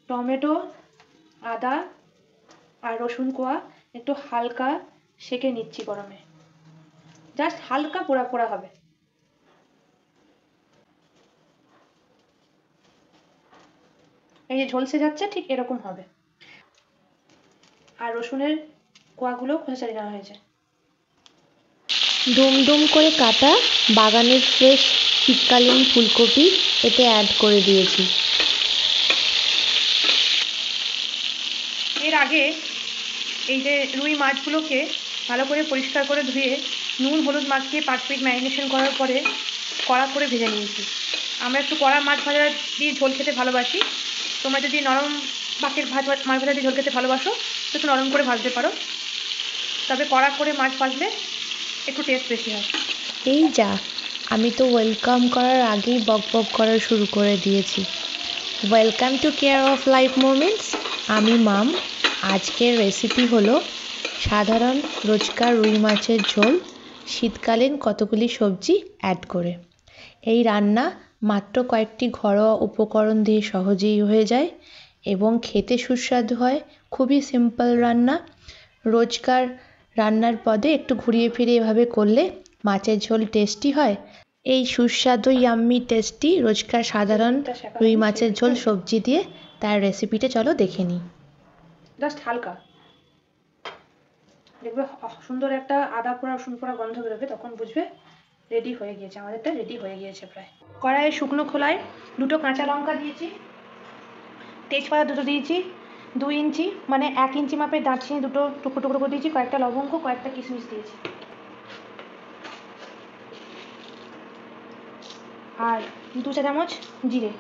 Tomato, আদা আর রসুন কোয়া একটু হালকা সেঁকে নিচ্ছি গরমে, জাস্ট হালকা পোড়া পোড়া হবে। এই যে ঝলসে যাচ্ছে ঠিক এরকম হবে। আর রসুনের কোয়াগুলো খোসা ছাড়িয়ে নেওয়া হয়েছে। দুমদুম করে কাটা বাগানের ফ্রেশ শীতকালীন ফুলকপি এতে অ্যাড করে দিয়েছি। এর আগে এই যে রুই মাছগুলোকে ভালো করে পরিষ্কার করে ধুয়ে নুন হলুদ মাখিয়ে 5 মিনিট ম্যারিনেশন করার পরে কড়া করে ভেজে নিয়েছি। আমরা একটু কড়া মাছ ভাজা দিয়ে ঝোল খেতে ভালোবাসি। তোমরা যদি নরম বাকের মাছ ভাজা দিয়ে ঝোল খেতে ভালোবাসো তো একটু নরম করে ভাজতে পারো, তবে কড়া করে মাছ ভাজলে একটু টেস্ট বেশি হয়। এই যা, আমি তো ওয়েলকাম করার আগেই বক বক করা শুরু করে দিয়েছি। Welcome to care of life moments, আমি মাম। আজকের রেসিপি হলো সাধারণ রোজকার রুই মাছের ঝোল, শীতকালীন কতগুলি সবজি অ্যাড করে। এই রান্না মাত্র কয়েকটি ঘরোয়া উপকরণ দিয়ে সহজেই হয়ে যায় এবং খেতে সুস্বাদু হয়। খুবই সিম্পল রান্না। রোজকার রান্নার পদে একটু ঘুরিয়ে ফিরিয়ে এভাবে করলে মাছের ঝোল টেস্টি হয়। এই সুস্বাদু ইয়াম্মি টেস্টি রোজকার সাধারণ রুই মাছের ঝোল সবজি দিয়ে তার রেসিপিটা চলো দেখে নিই। জাস্ট হালকা দেখবে সুন্দর একটা আদা পোড়া রসুন পোড়া গন্ধ বেরোবে, তখন বুঝবে রেডি হয়ে গিয়েছে, আমাদেরটা রেডি হয়ে গিয়েছে প্রায়। কড়াইয়ে শুকনো খোলায় 2টো কাঁচা লঙ্কা দিয়েছি, তেজপাতা 2টো দিয়েছি, 2 ইঞ্চি মানে 1 ইঞ্চি মাপের দারচিনি 2টো টুকরো টুকরো করে দিয়েছি, কয়েকটা লবঙ্গ, কয়েকটা কিশমিশ দিয়েছি, আর 2 চা চামচ জিরে।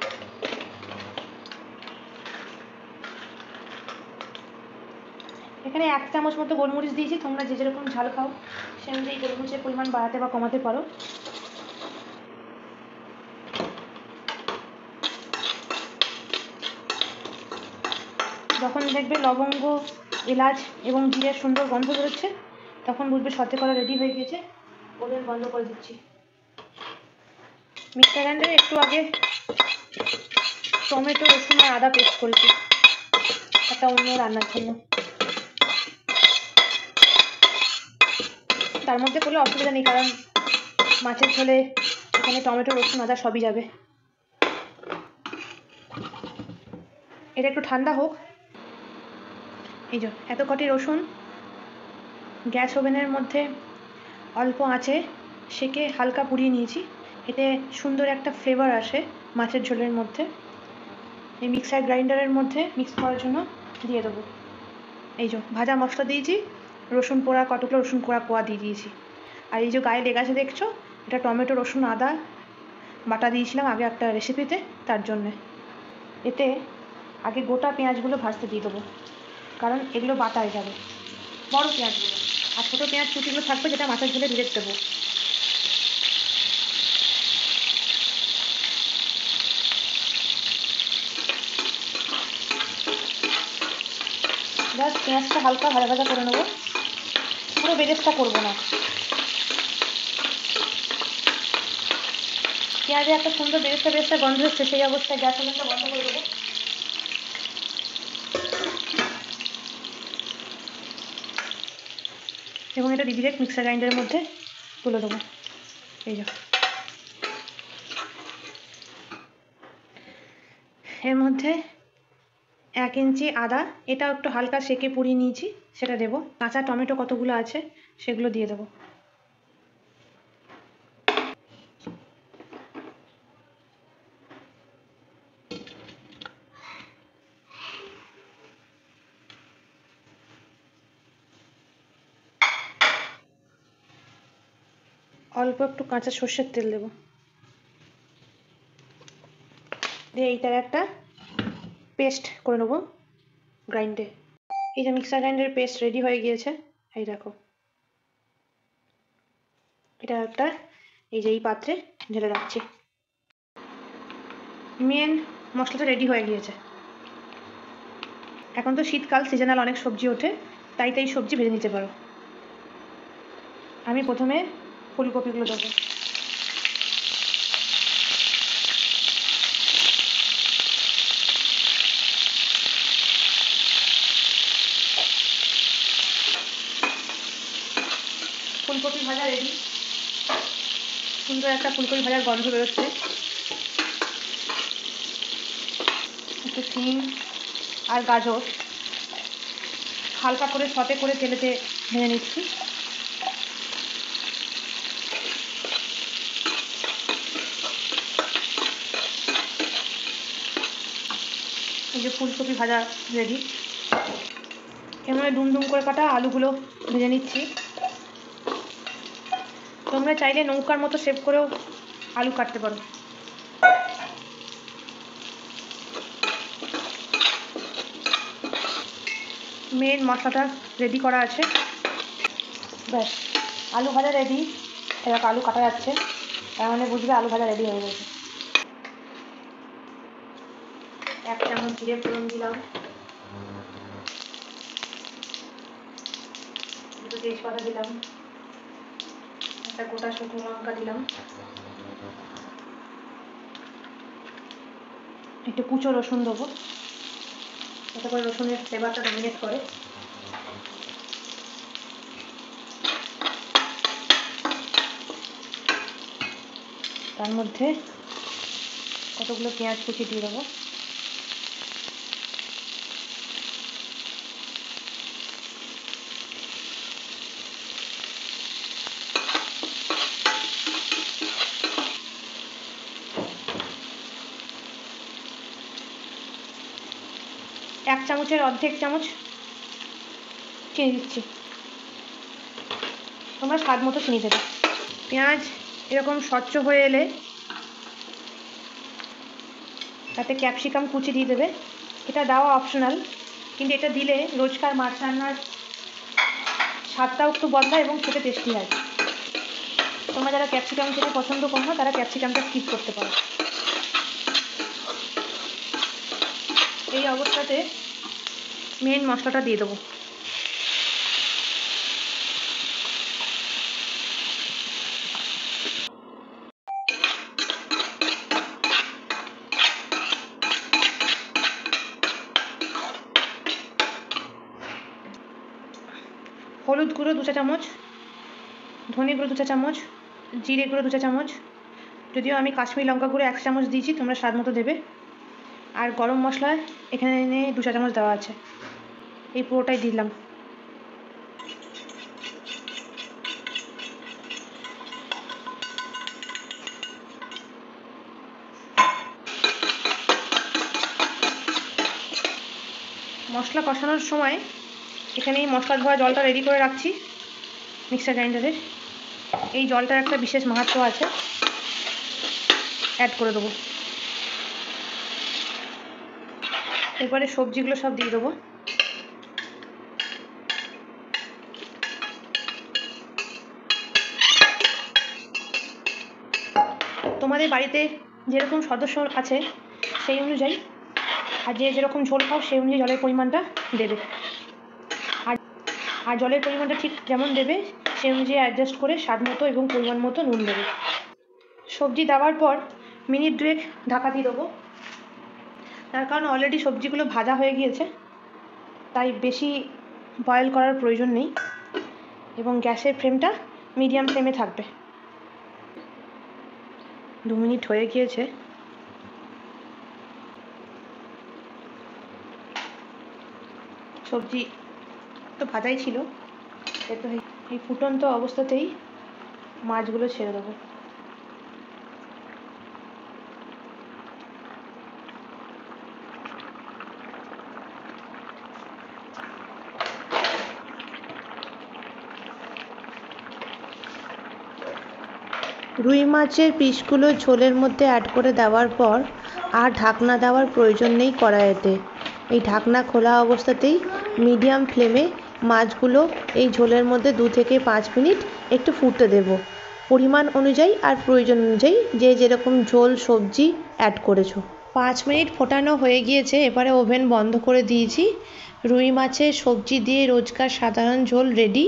এখানে 1 চামচ মতো গোলমরিচ দিয়েছি, তোমরা যে যেরকম ঝাল খাও সে অনুযায়ী গোলমরিচের পরিমাণ বাড়াতে বা কমাতে পারো। যখন দেখবে লবঙ্গ, এলাচ এবং জিরের সুন্দর গন্ধ বেরোচ্ছে তখন বুঝবে সতে করা রেডি হয়ে গিয়েছে। ওভেন বন্ধ করে দিচ্ছি। মিক্সার গ্রাইন্ডারে একটু আগে টমেটো, রসুন আর আদা পেস্ট করেছি একটা অন্য রান্নার জন্য, তার মধ্যে করলে অসুবিধা নেই কারণ মাছের ঝোলে এখানে টমেটো, রসুন, আদা সবই যাবে। এটা একটু ঠান্ডা হোক। এই যে এত কটি রসুন গ্যাস ওভেনের মধ্যে অল্প আঁচে সেকে হালকা পুড়িয়ে নিয়েছি, এতে সুন্দর একটা ফ্লেভার আসে মাছের ঝোলের মধ্যে। এই মিক্সার গ্রাইন্ডারের মধ্যে মিক্স করার জন্য দিয়ে দেবো। এই যে ভাজা মশলা দিয়েছি, রসুন পোড়া কতগুলো রসুন কোয়া দিয়ে দিয়েছি, আর এই যে গায়ে লেগে আছে দেখছো, এটা টমেটো, রসুন, আদা বাটা দিয়েছিলাম আগে একটা রেসিপিতে, তার জন্যে। এতে আগে গোটা পেঁয়াজগুলো ভাজতে দিয়ে দেবো কারণ এগুলো বাটায় যাবে, বড় পেঁয়াজগুলো, আর ছোটো পেঁয়াজ কুচিগুলো থাকবে যেটা মাছের ঝোলে ডিরেক্ট দেবো। জাস্ট পেঁয়াজটা হালকা ভাজা ভাজা করে নেবো, পুরো বেরেস্তা করবো না। পেঁয়াজে একটা সুন্দর বেরেস্তা গন্ধ হচ্ছে, সেই অবস্থায় গ্যাস ওভেনটা বন্ধ করে দেবো। এবং এটা ডিরেক্ট মিক্সার গ্রাইন্ডারের মধ্যে তুলে দেবো। এই যা এর মধ্যে 1 ইঞ্চি আদা, এটা একটু হালকা সেকে পুড়িয়ে নিয়েছি সেটা দেবো। কাঁচা টমেটো কতগুলো আছে সেগুলো দিয়ে দেবো। অল্প একটু কাঁচা সর্ষের তেল দেবো, দিয়ে এইটার একটা পেস্ট করে নেবো গ্রাইন্ডে। এই যে মিক্সার গ্রাইন্ডারের পেস্ট রেডি হয়ে গিয়েছে, এই দেখো। এটা একটা এই যে এই পাত্রে ঢেলে রাখছি। মেন মশলাটা রেডি হয়ে গিয়েছে। এখন তো শীতকাল, সিজনাল অনেক সবজি ওঠে, তাই সবজি ভেজে নিতে পারো। আমি প্রথমে ফুলকপিগুলো দেবো। সুন্দর একটা ফুলকপি ভাজার গন্ধ বেরোচ্ছে। একটু শিম আর গাজর হালকা করে সতে করে তেলেতে ভেজে নিচ্ছি। এই যে ফুলকপি ভাজা রেডি। এমন ডুমডুম করে কাটা আলুগুলো ভেজে নিচ্ছি। তোমরা চাইলে নৌকার মতো শেপ করেও আলু কাটতে পারো। মেন মশলাটা রেডি করা আছে, ব্যাস আলু ভাজা রেডি। এবার আলু কাটা যাচ্ছে, তার মানে বুঝবে আলু ভাজা রেডি হয়ে গেছে। 1 চামচ জিরে ফোড়ন দিলাম, 2 তেজপাতা দিলাম, একটা গোটা শুকনো লঙ্কা দিলাম, একটু কুচো রসুন দেবো, যাতে করে রসুনের ফ্লেভারটা ডমিনেট করে। তার মধ্যে কতগুলো পেঁয়াজ কুচি দিয়ে দেবো। এক চামচের অর্ধেক চামচ চিনি দিচ্ছি, তোমরা স্বাদ মতো চিনি দেবে। পেঁয়াজ এরকম স্বচ্ছ হয়ে এলে তাতে ক্যাপসিকাম কুচি দিয়ে দেবে। এটা দেওয়া অপশনাল, কিন্তু এটা দিলে রোজকার মাছ রান্নার স্বাদটাও একটু বদলায় এবং খেতে টেস্টি হয়। তোমরা যারা ক্যাপসিকাম খেতে পছন্দ করো না তারা ক্যাপসিকামটা স্কিপ করতে পারো। এই অবস্থাতে মেন মশলাটা দিয়ে দেবো। হলুদ গুঁড়ো 2 চা চামচ, ধনে গুঁড়ো 2 চা চামচ, জিরে গুঁড়ো 2 চা চামচ, যদিও আমি কাশ্মীরি লঙ্কা গুঁড়ো 1 চামচ দিয়েছি, তোমরা স্বাদ মতো দেবে। আর গরম মশলা এখানে 2 চা চামচ দেওয়া আছে, এই পুরোটাই দিলাম। মশলা কষানোর সময় এখানে এই মশলা ধোয়া জলটা রেডি করে রাখছি মিক্সার গ্রাইন্ডারের। এই জলটার একটা বিশেষ মাহাত্ম্য আছে, অ্যাড করে দেবো। এরপরে সবজিগুলো সব দিয়ে দেবো। তোমাদের বাড়িতে যেরকম সদস্য আছে সেই অনুযায়ী, আর যে যেরকম ঝোল খাও সেই অনুযায়ী জলের পরিমাণটা দেবে। আর জলের পরিমাণটা ঠিক যেমন দেবে সেই অনুযায়ী অ্যাডজাস্ট করে স্বাদ মতো এবং পরিমাণ মতো নুন দেবে। সবজি দেওয়ার পর মিনিট 2 ঢাকা দিয়ে দেবো, তার কারণ অলরেডি সবজিগুলো ভাজা হয়ে গিয়েছে, তাই বেশি বয়েল করার প্রয়োজন নেই এবং গ্যাসের ফ্লেমটা মিডিয়াম ফ্লেমে থাকবে। 2 মিনিট হয়ে গিয়েছে। সবজি তো ভাজাই ছিল, এরপর এই ফুটন্ত অবস্থাতেই মাছগুলো ছেড়ে দেবো। রুই মাছের পিসগুলো ঝোলের মধ্যে অ্যাড করে দেওয়ার পর আর ঢাকনা দেওয়ার প্রয়োজন নেই কড়াইতে। এই ঢাকনা খোলা অবস্থাতেই মিডিয়াম ফ্লেমে মাছগুলো এই ঝোলের মধ্যে 2 থেকে 5 মিনিট একটু ফুটতে দেব, পরিমাণ অনুযায়ী আর প্রয়োজন অনুযায়ী যে যেরকম ঝোল সবজি অ্যাড করেছো। 5 মিনিট ফোটানো হয়ে গিয়েছে, এবারে ওভেন বন্ধ করে দিয়েছি। রুই মাছের সবজি দিয়ে রোজকার সাধারণ ঝোল রেডি।